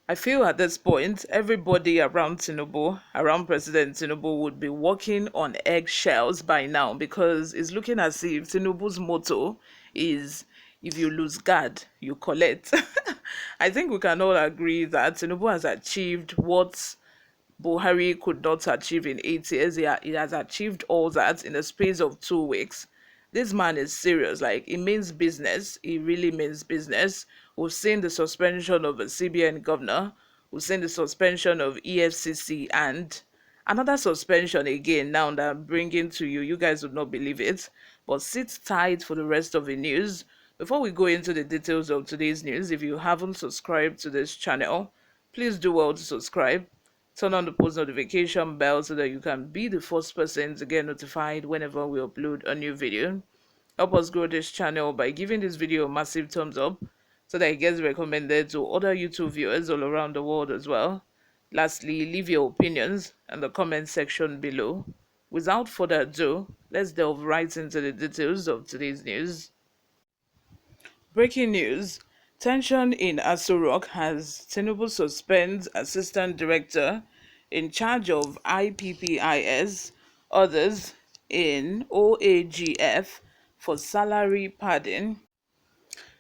I feel at this point, everybody around Tinubu, around President Tinubu, would be walking on eggshells by now because it's looking as if Tinubu's motto is if you lose guard, you collect. I think we can all agree that Tinubu has achieved what Buhari could not achieve in 8 years. He has achieved all that in the space of 2 weeks. This man is serious. Like, he means business. He really means business. We've seen the suspension of a CBN governor. We've seen the suspension of EFCC and another suspension again now that I'm bringing to you. You guys would not believe it. But sit tight for the rest of the news. Before we go into the details of today's news, if you haven't subscribed to this channel, please do well to subscribe. Turn on the post notification bell so that you can be the first person to get notified whenever we upload a new video. Help us grow this channel by giving this video a massive thumbs up so that it gets recommended to other YouTube viewers all around the world as well. Lastly, leave your opinions in the comment section below. Without further ado, let's delve right into the details of today's news. Breaking news. Tension in Aso Rock has Tinubu suspends assistant director in charge of IPPIS, others in OAGF for salary padding.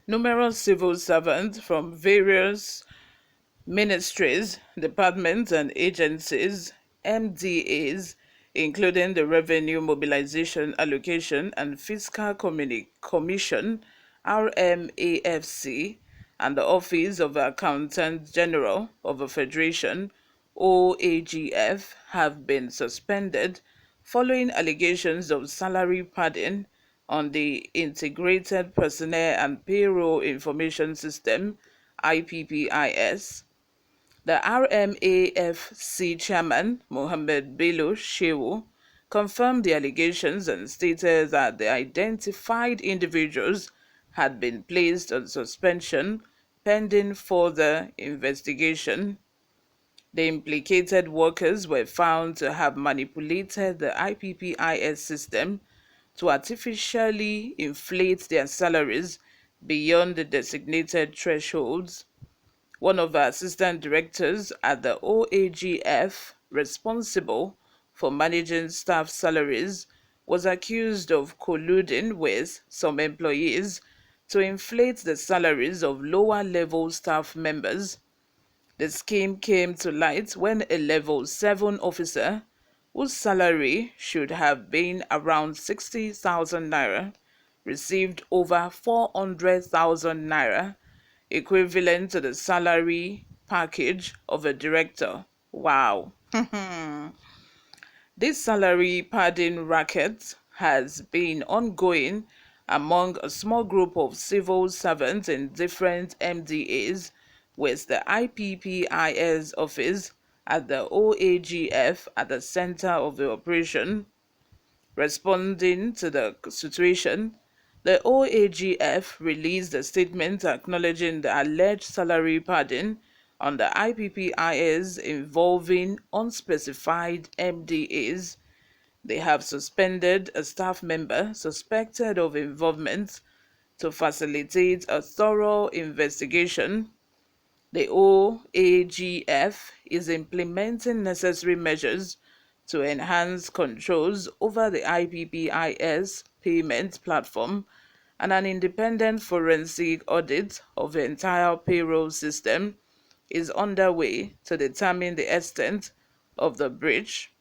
Numerous civil servants from various ministries, departments and agencies, MDAs, including the Revenue Mobilization Allocation and Fiscal Commission, RMAFC, and the Office of Accountant General of the Federation, OAGF, have been suspended following allegations of salary padding on the Integrated Personnel and Payroll Information System, IPPIS. The RMAFC chairman, Mohammed Bello Shehu, confirmed the allegations and stated that the identified individuals had been placed on suspension pending further investigation. The implicated workers were found to have manipulated the IPPIS system to artificially inflate their salaries beyond the designated thresholds. One of the assistant directors at the OAGF, responsible for managing staff salaries, was accused of colluding with some employees to inflate the salaries of lower level staff members. The scheme came to light when a level 7 officer, whose salary should have been around 60,000 naira, received over 400,000 naira, equivalent to the salary package of a director. Wow. This salary padding racket has been ongoing among a small group of civil servants in different MDAs, with the IPPIS office at the OAGF at the center of the operation. Responding to the situation, the OAGF released a statement acknowledging the alleged salary padding on the IPPIS involving unspecified MDAs. They have suspended a staff member suspected of involvement to facilitate a thorough investigation. The OAGF is implementing necessary measures to enhance controls over the IPPIS payment platform, and an independent forensic audit of the entire payroll system is underway to determine the extent of the breach.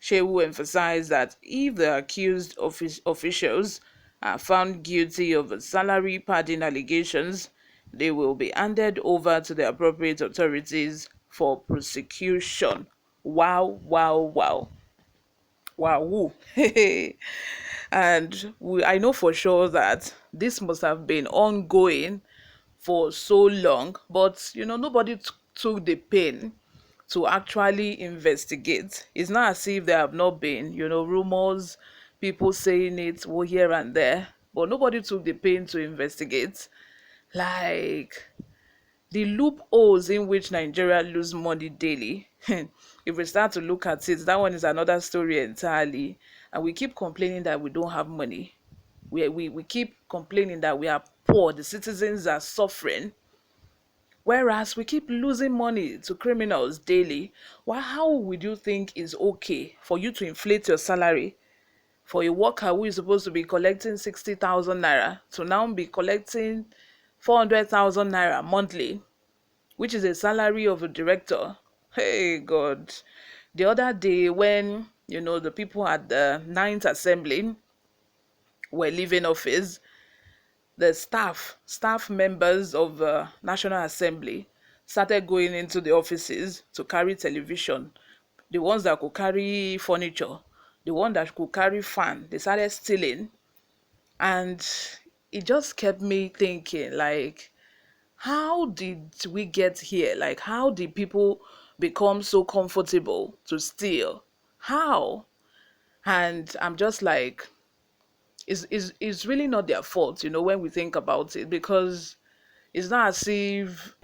Shehu emphasized that if the accused officials are found guilty of the salary padding allegations, they will be handed over to the appropriate authorities for prosecution. Wow, wow, wow. Wow, woo. And I know for sure that this must have been ongoing for so long, but nobody took the pain to actually investigate. It's not as if there have not been, rumors, people saying it here and there, but nobody took the pain to investigate. Like the loopholes in which Nigeria lose money daily. If we start to look at it, that one is another story entirely. And we keep complaining that we don't have money. We keep complaining that we are poor, the citizens are suffering. Whereas we keep losing money to criminals daily. How would you think is okay for you to inflate your salary for a worker who is supposed to be collecting 60,000 naira to now be collecting 400,000 naira monthly, which is a salary of a director? Hey, God. The other day, when, the people at the Ninth Assembly were leaving office, the staff members of the National Assembly started going into the offices to carry television. The ones that could carry furniture, the one that could carry fan, they started stealing. And it just kept me thinking, like, how did we get here? Like, how did people become so comfortable to steal? How? And I'm just like, it's really not their fault, when we think about it, because it's not as if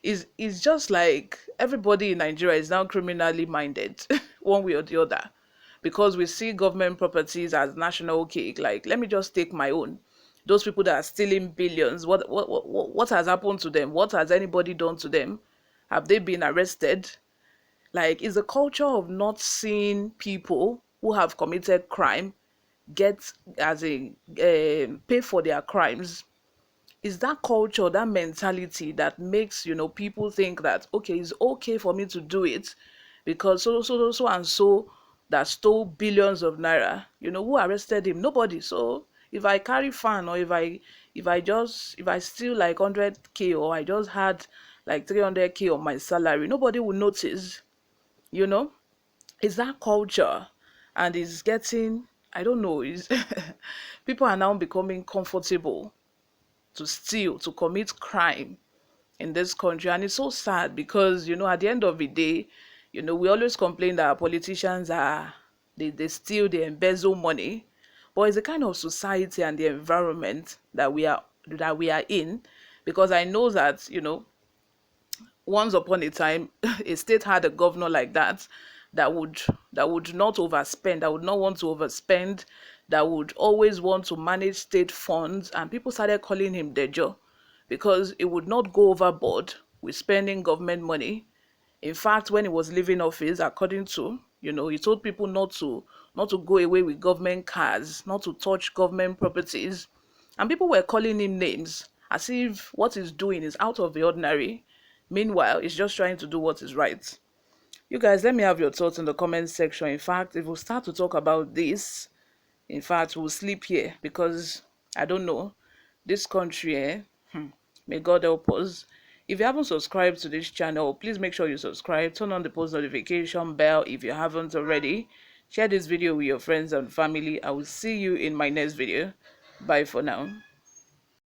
it's just like everybody in Nigeria is now criminally minded, one way or the other, because we see government properties as national cake. Like, let me just take my own. Those people that are stealing billions, what has happened to them? What has anybody done to them? Have they been arrested? Like, it's a culture of not seeing people who have committed crime get as a pay for their crimes. Is that culture, that mentality that makes, people think that, okay, it's okay for me to do it because so and so that stole billions of naira, who arrested him? Nobody. So if I carry fan, or if I steal like 100K, or I just had like 300K on my salary, nobody will notice. you know it's that culture, and it's getting, I don't know, is people are now becoming comfortable to steal, to commit crime in this country. And it's so sad because, at the end of the day, we always complain that our politicians they steal, they embezzle money. But it's the kind of society and the environment that we are in. Because I know that, once upon a time a state had a governor like that, that would not overspend, that would not want to overspend, that would always want to manage state funds, and people started calling him Dejo because it would not go overboard with spending government money. In fact, when he was leaving office, according to, he told people not to go away with government cars, not to touch government properties. And people were calling him names as if what he's doing is out of the ordinary. Meanwhile, he's just trying to do what is right. You guys, let me have your thoughts in the comment section. In fact, if we start to talk about this, in fact, we'll sleep here because I don't know. This country, may God help us. If you haven't subscribed to this channel, please make sure you subscribe. Turn on the post notification bell if you haven't already. Share this video with your friends and family. I will see you in my next video. Bye for now.